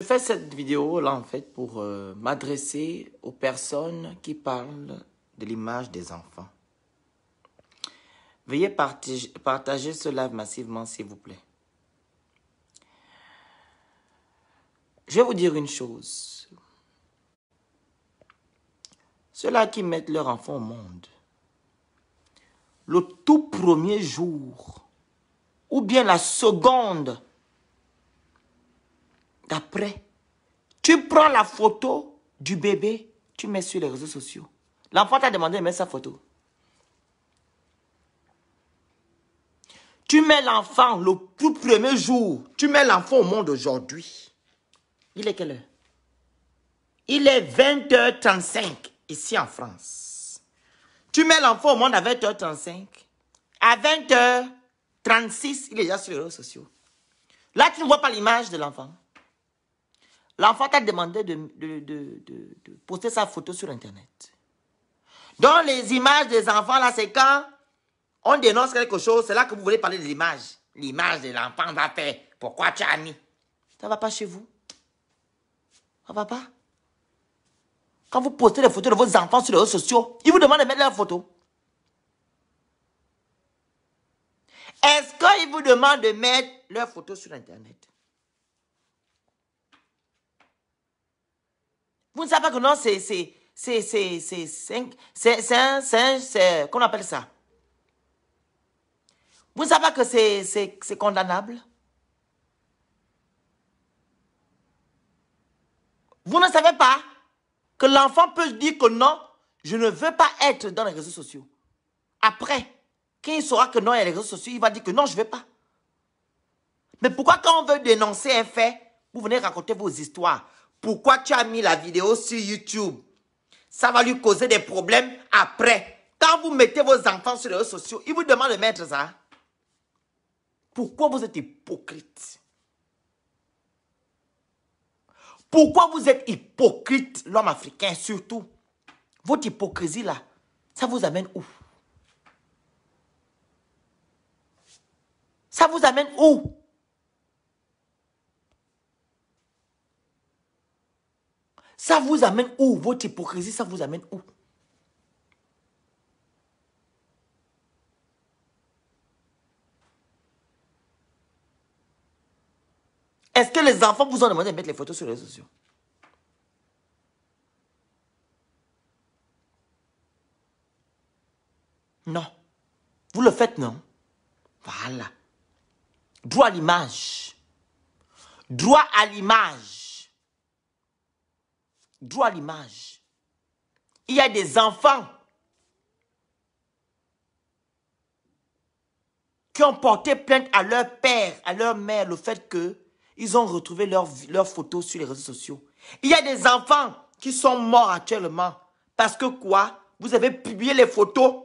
Je fais cette vidéo-là en fait pour m'adresser aux personnes qui parlent de l'image des enfants. Veuillez partager ce live massivement s'il vous plaît. Je vais vous dire une chose. Ceux-là qui mettent leur enfant au monde, le tout premier jour ou bien la seconde d'après, tu prends la photo du bébé, tu mets sur les réseaux sociaux. L'enfant t'a demandé de mettre sa photo. Tu mets l'enfant le tout premier jour, tu mets l'enfant au monde aujourd'hui. Il est quelle heure? Il est 20h35 ici en France. Tu mets l'enfant au monde à 20h35. À 20h36, il est déjà sur les réseaux sociaux. Là, tu ne vois pas l'image de l'enfant. L'enfant t'a demandé de poster sa photo sur Internet. Donc, les images des enfants, là, c'est quand on dénonce quelque chose, c'est là que vous voulez parler de l'image. L'image de l'enfant va faire. Pourquoi tu as mis? Ça ne va pas chez vous? Ça ne va pas? Quand vous postez les photos de vos enfants sur les réseaux sociaux, ils vous demandent de mettre leurs photos. Est-ce qu'ils vous demandent de mettre leurs photos sur Internet? Vous ne savez pas que non, c'est qu'on appelle ça? Vous ne savez pas que c'est condamnable? Vous ne savez pas que l'enfant peut dire que non, je ne veux pas être dans les réseaux sociaux. Après, quand il saura que non, il y a les réseaux sociaux, il va dire que non, je ne veux pas. Mais pourquoi quand on veut dénoncer un fait, vous venez raconter vos histoires? Pourquoi tu as mis la vidéo sur YouTube? Ça va lui causer des problèmes après. Quand vous mettez vos enfants sur les réseaux sociaux, ils vous demandent de mettre ça. Pourquoi vous êtes hypocrite? Pourquoi vous êtes hypocrite, l'homme africain surtout? Votre hypocrisie là, ça vous amène où? Ça vous amène où? Ça vous amène où? Votre hypocrisie, ça vous amène où? Est-ce que les enfants vous ont demandé de mettre les photos sur les réseaux sociaux? Non. Vous le faites, non? Voilà. Droit à l'image. Droit à l'image. Droit à l'image. Il y a des enfants qui ont porté plainte à leur père, à leur mère, le fait qu'ils ont retrouvé leurs photos sur les réseaux sociaux. Il y a des enfants qui sont morts actuellement parce que quoi? Vous avez publié les photos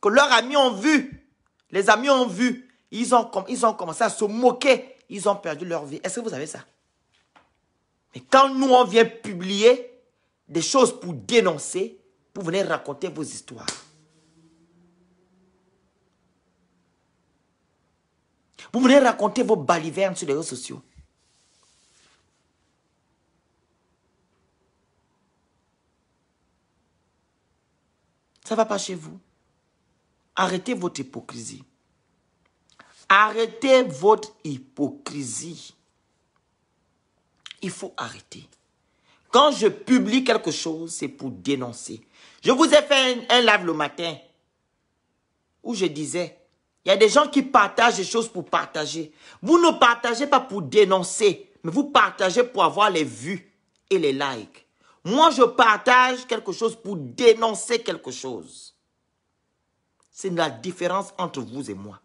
que leurs amis ont vues. Les amis ont vu. Ils ont commencé à se moquer. Ils ont perdu leur vie. Est-ce que vous savez ça? Mais quand nous, on vient publier des choses pour dénoncer, vous venez raconter vos histoires. Vous venez raconter vos balivernes sur les réseaux sociaux. Ça ne va pas chez vous. Arrêtez votre hypocrisie. Arrêtez votre hypocrisie. Il faut arrêter. Quand je publie quelque chose, c'est pour dénoncer. Je vous ai fait un live le matin où je disais, il y a des gens qui partagent des choses pour partager. Vous ne partagez pas pour dénoncer, mais vous partagez pour avoir les vues et les likes. Moi, je partage quelque chose pour dénoncer quelque chose. C'est la différence entre vous et moi.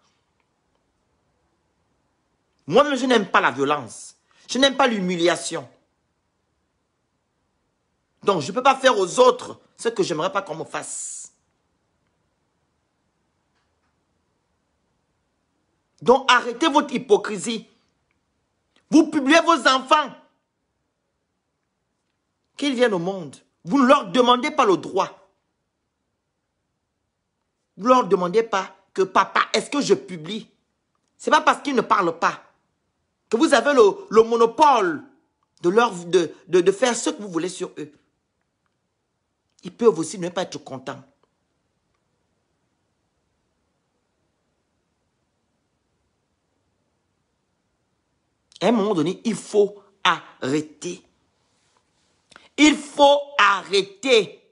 Moi-même, je n'aime pas la violence. Je n'aime pas l'humiliation. Donc, je ne peux pas faire aux autres ce que je n'aimerais pas qu'on me fasse. Donc, arrêtez votre hypocrisie. Vous publiez vos enfants. Qu'ils viennent au monde. Vous ne leur demandez pas le droit. Vous ne leur demandez pas que papa, est-ce que je publie? Ce n'est pas parce qu'ils ne parlent pas que vous avez le monopole de faire ce que vous voulez sur eux. Ils peuvent aussi ne pas être contents. À un moment donné, il faut arrêter. Il faut arrêter.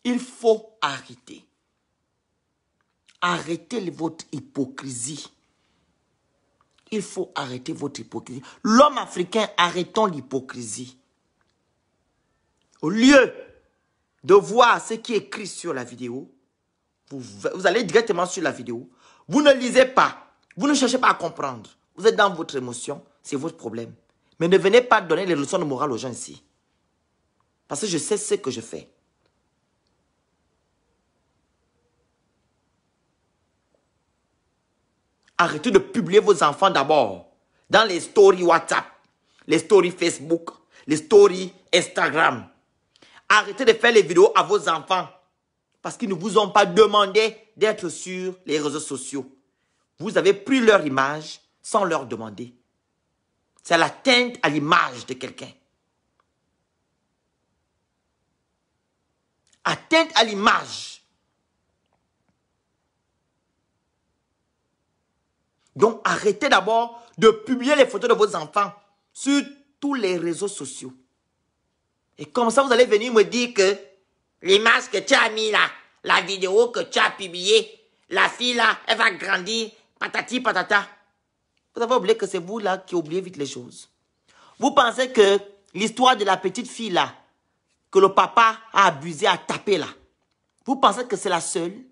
Il faut arrêter. Arrêtez votre hypocrisie. Il faut arrêter votre hypocrisie. L'homme africain, arrêtons l'hypocrisie. Au lieu de voir ce qui est écrit sur la vidéo, vous allez directement sur la vidéo. Vous ne lisez pas. Vous ne cherchez pas à comprendre. Vous êtes dans votre émotion. C'est votre problème. Mais ne venez pas donner les leçons de morale aux gens ici. Parce que je sais ce que je fais. Arrêtez de publier vos enfants d'abord dans les stories WhatsApp, les stories Facebook, les stories Instagram. Arrêtez de faire les vidéos à vos enfants parce qu'ils ne vous ont pas demandé d'être sur les réseaux sociaux. Vous avez pris leur image sans leur demander. C'est l'atteinte à l'image de quelqu'un. Atteinte à l'image. Donc, arrêtez d'abord de publier les photos de vos enfants sur tous les réseaux sociaux. Et comme ça, vous allez venir me dire que l'image que tu as mis là, la vidéo que tu as publiée, la fille là, elle va grandir, patati patata. Vous avez oublié que c'est vous là qui oubliez vite les choses. Vous pensez que l'histoire de la petite fille là, que le papa a abusé, a tapé là, vous pensez que c'est la seule?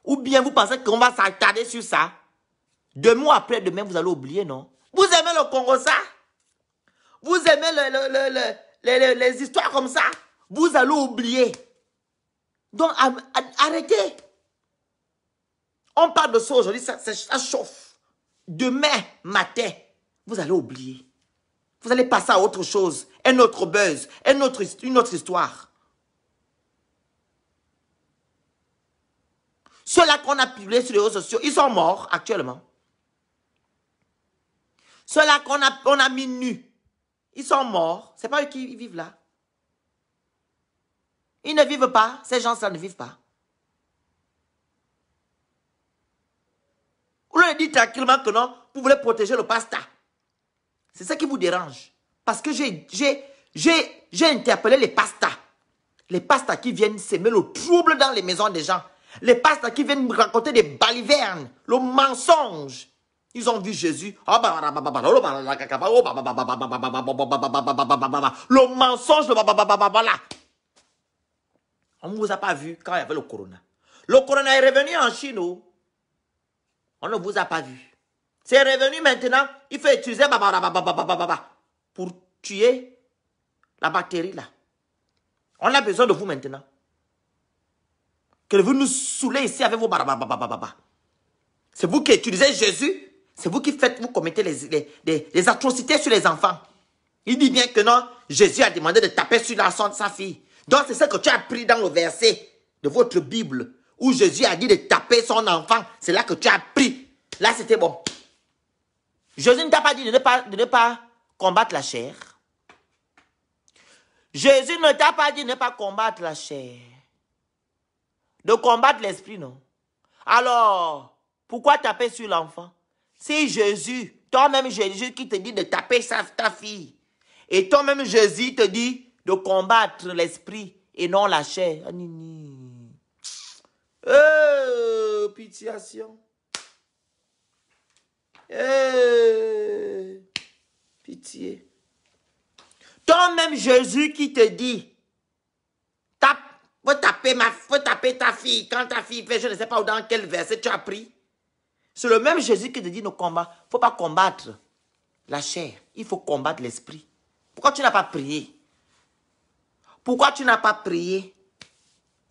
Ou bien vous pensez qu'on va s'attarder sur ça? 2 mois après, demain, vous allez oublier, non? Vous aimez le Congo ça? Vous aimez les histoires comme ça? Vous allez oublier. Donc, arrêtez. On parle de ça aujourd'hui, ça chauffe. Demain matin, vous allez oublier. Vous allez passer à autre chose. Un autre buzz, une autre histoire. Ceux-là qu'on a publiés sur les réseaux sociaux, ils sont morts actuellement. Ceux-là qu'on a mis nus, ils sont morts. Ce n'est pas eux qui vivent là. Ils ne vivent pas. Ces gens-là ne vivent pas. Vous leur dites tranquillement que non, vous voulez protéger le pasta. C'est ça qui vous dérange. Parce que j'ai interpellé les pastas. Les pastas qui viennent semer le trouble dans les maisons des gens. Les pastas qui viennent me raconter des balivernes, le mensonge. Ils ont vu Jésus. Le mensonge, on ne vous a pas vu quand il y avait le corona. Le corona est revenu en Chine. On ne vous a pas vu. C'est revenu maintenant. Il faut utiliser pour tuer la bactérie là. On a besoin de vous maintenant. Que vous nous saoulez ici avec vos C'est vous qui utilisez Jésus. C'est vous qui vous commettez les atrocités sur les enfants. Il dit bien que non, Jésus a demandé de taper sur la sang de sa fille. Donc c'est ça que tu as pris dans le verset de votre Bible, où Jésus a dit de taper son enfant. C'est là que tu as pris. Là c'était bon. Jésus ne t'a pas dit de ne pas combattre la chair. Jésus ne t'a pas dit de ne pas combattre la chair. De combattre l'esprit, non. Alors, pourquoi taper sur l'enfant? Si Jésus, toi-même Jésus qui te dit de taper ta fille, et toi-même Jésus te dit de combattre l'esprit et non la chair. Pitiation. Pitié. Toi-même Jésus qui te dit, faut taper ta fille. Quand ta fille fait, je ne sais pas dans quel verset tu as pris. C'est le même Jésus qui te dit, ne faut pas combattre la chair. Il faut combattre l'esprit. Pourquoi tu n'as pas prié? Pourquoi tu n'as pas prié?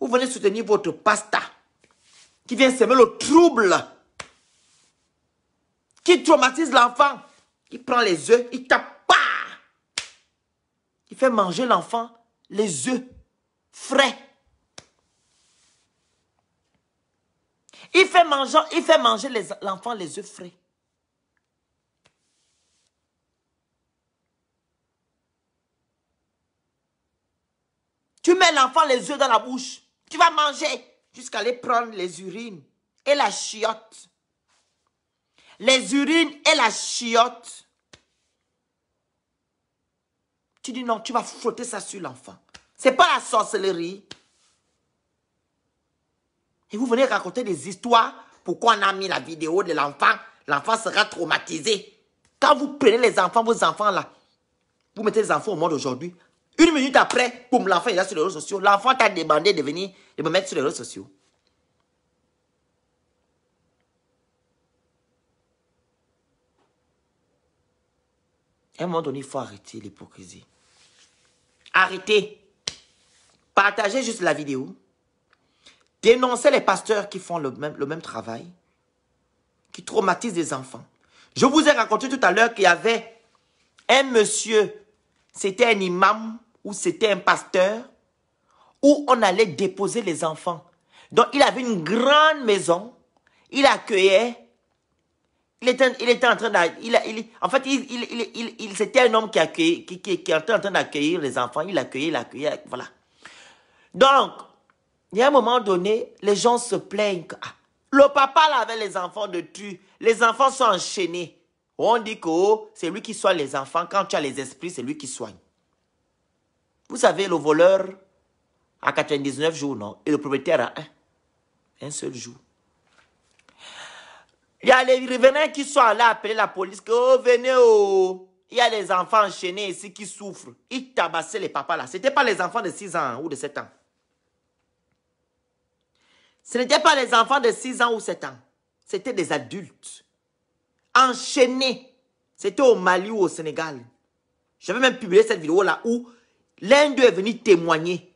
Vous venez soutenir votre pasteur qui vient semer le trouble, qui traumatise l'enfant, qui prend les œufs, il tape pas. Il fait manger l'enfant les œufs frais. Il fait manger l'enfant les œufs frais. Tu mets l'enfant les yeux dans la bouche. Tu vas manger jusqu'à aller prendre les urines et la chiotte. Les urines et la chiotte. Tu dis non, tu vas frotter ça sur l'enfant. C'est pas la sorcellerie. Et vous venez raconter des histoires. Pourquoi on a mis la vidéo de l'enfant? L'enfant sera traumatisé. Quand vous prenez les enfants, vos enfants là, vous mettez les enfants au monde aujourd'hui. Une minute après, boum, l'enfant est là sur les réseaux sociaux. L'enfant t'a demandé de venir, de me mettre sur les réseaux sociaux. À un moment donné, il faut arrêter l'hypocrisie. Arrêtez. Partagez juste la vidéo. Dénoncez les pasteurs qui font le même travail, qui traumatisent les enfants. Je vous ai raconté tout à l'heure qu'il y avait un monsieur, c'était un imam ou c'était un pasteur, où on allait déposer les enfants. Donc, il avait une grande maison, il accueillait, il était en train d'accueillir, en fait, c'était un homme qui était en train d'accueillir les enfants, il accueillait, voilà. Donc, il y a un moment donné, les gens se plaignent que le papa là avait les enfants de tu, les enfants sont enchaînés. On dit que oh, c'est lui qui soigne les enfants, quand tu as les esprits, c'est lui qui soigne. Vous savez, le voleur a 99 jours, non? Et le propriétaire a un seul jour. Il y a les revenants qui sont allés appeler la police, que oh, venez, oh. Il y a les enfants enchaînés ici qui souffrent. Ils tabassaient les papas là. Ce n'étaient pas les enfants de 6 ans ou de 7 ans. Ce n'étaient pas les enfants de 6 ans ou 7 ans. C'était des adultes. Enchaînés. C'était au Mali ou au Sénégal. J'avais même publié cette vidéo là où l'un d'eux est venu témoigner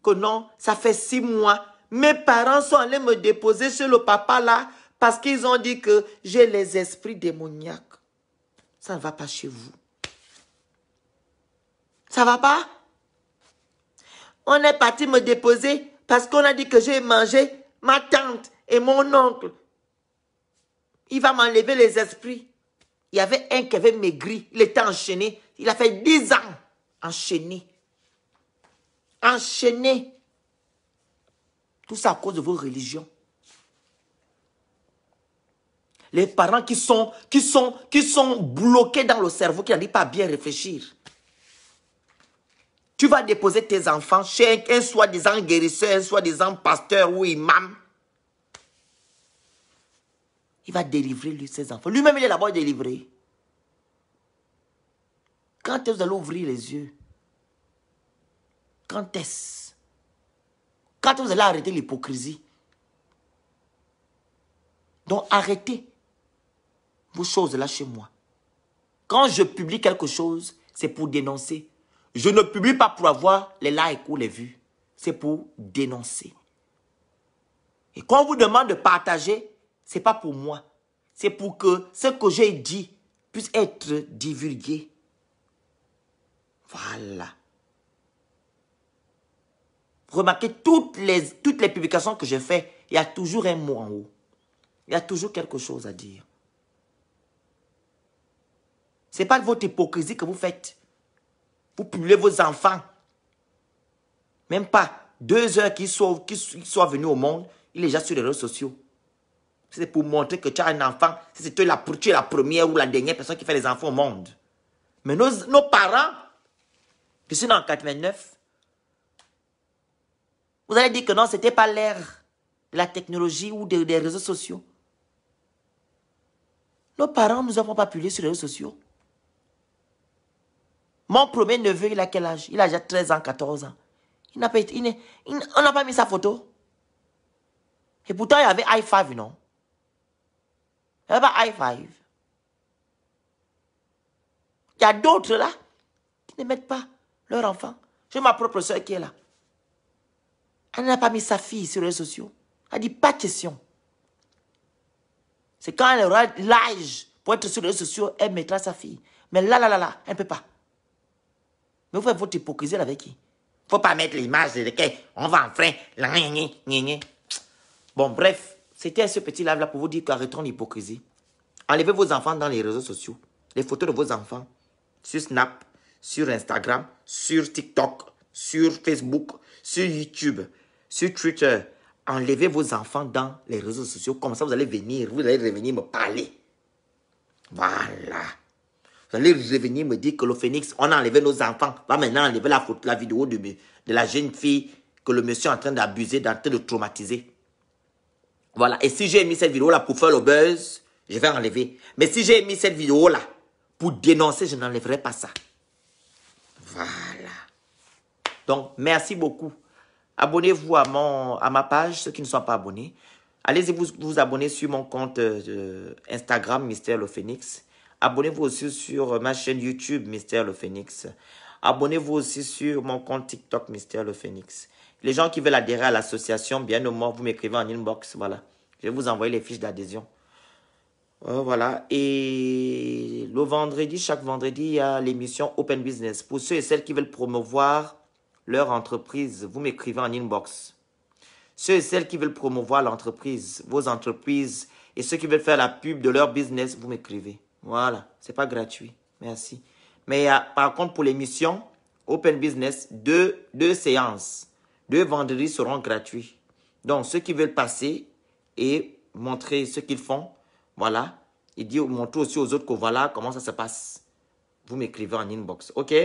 que non, ça fait 6 mois. Mes parents sont allés me déposer chez le papa là parce qu'ils ont dit que j'ai les esprits démoniaques. Ça ne va pas chez vous. Ça ne va pas? On est parti me déposer parce qu'on a dit que j'ai mangé ma tante et mon oncle. Il va m'enlever les esprits. Il y avait un qui avait maigri. Il était enchaîné. Il a fait 10 ans. Enchaîné. Enchaîné. Tout ça à cause de vos religions. Les parents qui sont bloqués dans le cerveau, qui n'arrivent pas à bien réfléchir. Tu vas déposer tes enfants chez un soi-disant guérisseur, un soi-disant pasteur ou imam. Il va délivrer lui, ses enfants. Lui-même, il est là-bas délivré. Quand est-ce que vous allez ouvrir les yeux? Quand est-ce? Quand est-ce que vous allez arrêter l'hypocrisie? Donc, arrêtez vos choses là chez moi. Quand je publie quelque chose, c'est pour dénoncer. Je ne publie pas pour avoir les likes ou les vues. C'est pour dénoncer. Et quand on vous demande de partager, ce n'est pas pour moi. C'est pour que ce que j'ai dit puisse être divulgué. Voilà. Remarquez, toutes les publications que je fais, il y a toujours un mot en haut. Il y a toujours quelque chose à dire. Ce n'est pas votre hypocrisie que vous faites. Vous publiez vos enfants. Même pas 2 heures qu'ils soient venus au monde, il est déjà sur les réseaux sociaux. C'est pour montrer que tu as un enfant. Si tu es la première ou la dernière personne qui fait les enfants au monde. Mais nos parents, qui sont en 89, vous allez dire que non, ce n'était pas l'ère de la technologie ou des réseaux sociaux. Nos parents, nous n'avons pas publié sur les réseaux sociaux. Mon premier neveu, il a quel âge? Il a déjà 13 ans, 14 ans. On n'a pas mis sa photo. Et pourtant, il y avait i5, non? Il n'y avait pas i5. Il y a d'autres là qui ne mettent pas leur enfant. J'ai ma propre soeur qui est là. Elle n'a pas mis sa fille sur les réseaux sociaux. Elle dit pas de question. C'est quand elle aura l'âge pour être sur les réseaux sociaux, elle mettra sa fille. Mais là, elle ne peut pas. Mais vous faites votre hypocrisie avec qui? Il ne faut pas mettre l'image de laquelle on va en frein. Bon, bref, c'était ce petit live là pour vous dire qu'arrêtons l'hypocrisie. Enlevez vos enfants dans les réseaux sociaux. Les photos de vos enfants sur Snap, sur Instagram, sur TikTok. sur Facebook, sur YouTube, sur Twitter. Enlevez vos enfants dans les réseaux sociaux. Comme ça, vous allez venir, vous allez revenir me parler. Voilà. Vous allez revenir me dire que le Phoenix, on a enlevé nos enfants. Va maintenant enlever la vidéo de la jeune fille que le monsieur est en train d'abuser, en train de traumatiser. Voilà. Et si j'ai mis cette vidéo-là pour faire le buzz, je vais enlever. Mais si j'ai mis cette vidéo-là pour dénoncer, je n'enlèverai pas ça. Voilà. Donc, merci beaucoup. Abonnez-vous à ma page, ceux qui ne sont pas abonnés. Allez-y vous abonner sur mon compte Instagram, Mystère le Phoenix. Abonnez-vous aussi sur ma chaîne YouTube, Mystère le Phoenix. Abonnez-vous aussi sur mon compte TikTok, Mystère le Phoenix. Les gens qui veulent adhérer à l'association, bien au moins, vous m'écrivez en inbox. Voilà. Je vais vous envoyer les fiches d'adhésion. Voilà. Et le vendredi, chaque vendredi, il y a l'émission Open Business. Pour ceux et celles qui veulent promouvoir leur entreprise, vous m'écrivez en inbox. Ceux et celles qui veulent promouvoir l'entreprise, vos entreprises, et ceux qui veulent faire la pub de leur business, vous m'écrivez. Voilà, c'est pas gratuit. Merci. Mais par contre, pour l'émission Open Business, deux séances, 2 vendredis seront gratuits. Donc, ceux qui veulent passer et montrer ce qu'ils font, voilà, et dire, montrer aussi aux autres que voilà comment ça se passe. Vous m'écrivez en inbox, ok?